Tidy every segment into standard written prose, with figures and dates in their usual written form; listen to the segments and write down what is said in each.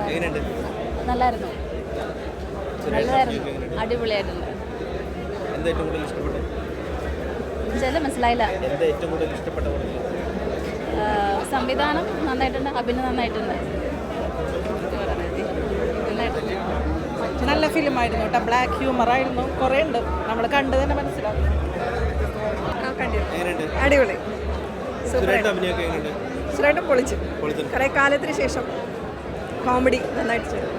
എങ്ങനെയുണ്ട്? നല്ലായിരുന്നു, നല്ലതായിരുന്നു, അടിപൊളിയായിട്ടുണ്ട്. എന്താ ഏറ്റവും കൂടുതൽ ഇഷ്ടപ്പെട്ടത്? ചില മനസ്സിലായില്ല. എന്താ ഏറ്റവും കൂടുതൽ ഇഷ്ടപ്പെട്ട പടം? സംവിധാനം നന്നായിട്ടുണ്ട്, അഭിനയം നന്നായിട്ടുണ്ട്. നല്ല ഫിലിമായിരുന്നു കേട്ടോ. ബ്ലാക്ക് ഹ്യൂമർ ആയിരുന്നു. കുറേ ഉണ്ട്, നമ്മൾ കണ്ടു തന്നെ മനസ്സിലാവും. എങ്ങനെയുണ്ട്? അടിപൊളി, സുരേഷിന്റെ അഭിനയമൊക്കെ എങ്ങനെയുണ്ട്? സുരേട്ടൻ പൊളിച്ചു. കുറേ കാലത്തിന് ശേഷം കോമഡി നന്നായിട്ട് ചെയ്തു.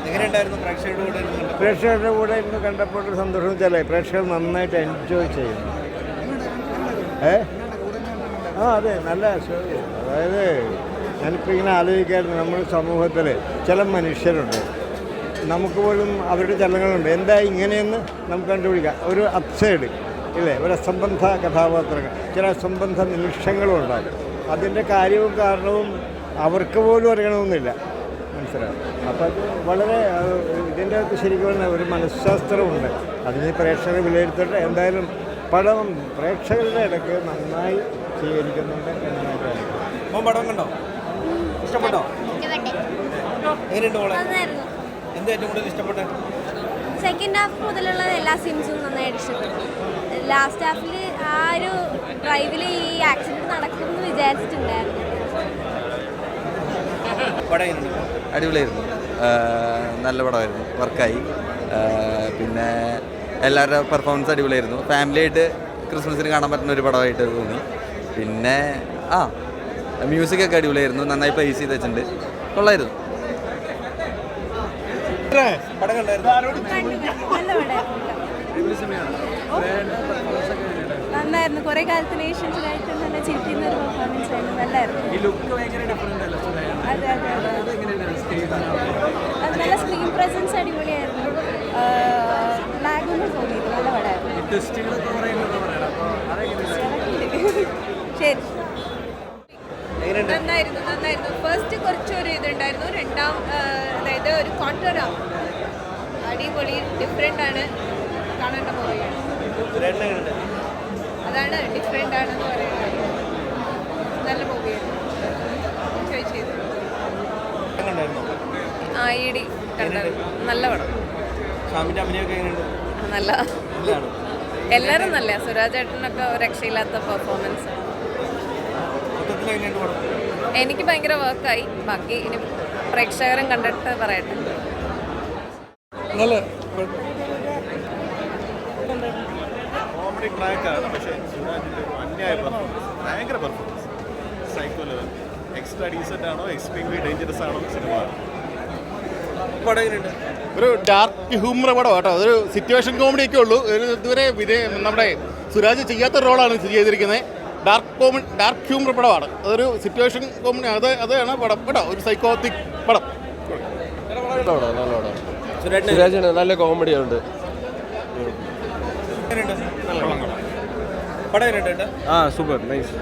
എങ്ങനെയുണ്ടായിരുന്നു പ്രേക്ഷകരുടെ കൂടെ ഇരുന്ന് കണ്ടപ്പോൾ? പ്രേക്ഷകരുടെ കൂടെ ഇന്ന് കണ്ടപ്പോൾ ഒരു സന്തോഷം വെച്ചാലേ പ്രേക്ഷകർ നന്നായിട്ട് എൻജോയ് ചെയ്യുന്നു. അതെ, നല്ല അതായത് ഞാനിപ്പോൾ ഇങ്ങനെ ആലോചിക്കായിരുന്നു, നമ്മുടെ സമൂഹത്തിൽ ചില മനുഷ്യരുണ്ട്, നമുക്ക് പോലും അവരുടെ ചലനങ്ങളുണ്ട്. എന്താ ഇങ്ങനെയെന്ന് നമുക്ക് കണ്ടുപിടിക്കാം. ഒരു അപ്സൈഡ് ഇല്ലേ, ഒരു അസംബന്ധ കഥാപാത്രങ്ങൾ, ചില അസംബന്ധ നിമിഷങ്ങളും ഉണ്ടാകും. അതിൻ്റെ കാര്യവും കാരണവും അവർക്ക് പോലും അറിയണമെന്നില്ല, മനസ്സിലാവും. അപ്പം അത് വളരെ ഇതിൻ്റെ അകത്ത് ശരിക്കും പറഞ്ഞാൽ ഒരു മനഃശാസ്ത്രമുണ്ട്. അതിന് പ്രേക്ഷകർ വിലയിരുത്തട്ടെ. എന്തായാലും പടം പ്രേക്ഷകരുടെ ഇടയ്ക്ക് നന്നായി സ്വീകരിക്കുന്നുണ്ട് എന്നാണ്. പടം കണ്ടോ? ഇഷ്ടപ്പെട്ടോ? എങ്ങനെയുണ്ട് മോളെ? എന്താ ഏറ്റവും കൂടുതൽ ഇഷ്ടപ്പെട്ടത്? സെക്കൻഡ് ഹാഫ് മുതലുള്ള എല്ലാ സീൻസും നന്നായിട്ട് ഇഷ്ടപ്പെട്ടു. ലാസ്റ്റ് ഹാഫിൽ ആ ഒരു ഡ്രൈവിൽ ഈ ആക്സിഡൻറ്റ് നടക്കുമെന്ന് വിചാരിച്ചിട്ടുണ്ടായിരുന്നു. അടിപൊളിയായിരുന്നു, നല്ല പടമായിരുന്നു, വർക്കായി. പിന്നെ എല്ലാവരുടെ പെർഫോമൻസ് അടിപൊളിയായിരുന്നു. ഫാമിലിയായിട്ട് ക്രിസ്മസിന് കാണാൻ പറ്റുന്ന ഒരു പടമായിട്ട് തോന്നി. പിന്നെ മ്യൂസിക്കൊക്കെ അടിപൊളിയായിരുന്നു, നന്നായി പ്ലേസ് ചെയ്ത് വെച്ചിട്ടുണ്ട്, കൊള്ളായിരുന്നു. നന്നായിരുന്നു, കുറേ കാലത്തിന് ശേഷമായിട്ട് നല്ല ചിരിക്കുന്ന ഒരു പെർഫോമൻസ് ആയിരുന്നു. നല്ലായിരുന്നു. അതെ അതെ അതെ, അത് നല്ല സ്ക്രീൻ പ്രസൻസ് അടിപൊളിയായിരുന്നു. ലാഗൊന്നും തോന്നിയില്ല, നല്ല പടമായിരുന്നു. ശരി, നന്നായിരുന്നു. ഫസ്റ്റ് കുറച്ചൊരു ഇതുണ്ടായിരുന്നു, അതായത് ഒരു കോൺട്രാ അടിപൊളി ഡിഫറെൻ്റ് ആണ്, കാണേണ്ട മൂവിയാണ്. അതാണ് ഡിഫറെൻ്റ് ആണെന്ന് പറയുന്നത്. നല്ല മൂവിയാണ്, എൻജോയ് ചെയ്തു. ഈടി കണ്ടായിരുന്നു, നല്ല പടം. നല്ല, എല്ലാവരും നല്ല. സുരാജ് ഏട്ടനൊക്കെ ഒരു രക്ഷയില്ലാത്ത പെർഫോമൻസ്. എനിക്ക് ഭയങ്കര വർക്കായി. ബാക്കി ഇനി പ്രേക്ഷകരും കണ്ടിട്ട് പറയട്ടെ. കോമഡി ട്രാക്കാണ്, പക്ഷേ സുരാജിൻ്റെ ഒരു അന്യായ പെർഫോമൻസ്, ഭയങ്കര performance, psycho level. Extra decent ആണോ, എക്സ്ട്രീംലി ഡേഞ്ചറസ് ആണോ സിനിമ? ഒരു ഡാർക്ക് ഹ്യൂമർ പടം കേട്ടോ. അതൊരു സിറ്റുവേഷൻ കോമഡിയൊക്കെ ഉള്ളൂ. ഇതുവരെ നമ്മുടെ സുരാജ് ചെയ്യാത്ത റോളാണ് ചെയ്തിരിക്കുന്നത്. ഡാർക്ക് ഹ്യൂമർ പടമാണ്. അതൊരു സിറ്റുവേഷൻ കോമഡി, അതാണ് പടം കേട്ടോ. ഒരു സൈക്കോത്തിക് പടം. സുരാജിന് നല്ല കോമഡിയുണ്ട്. Super nice.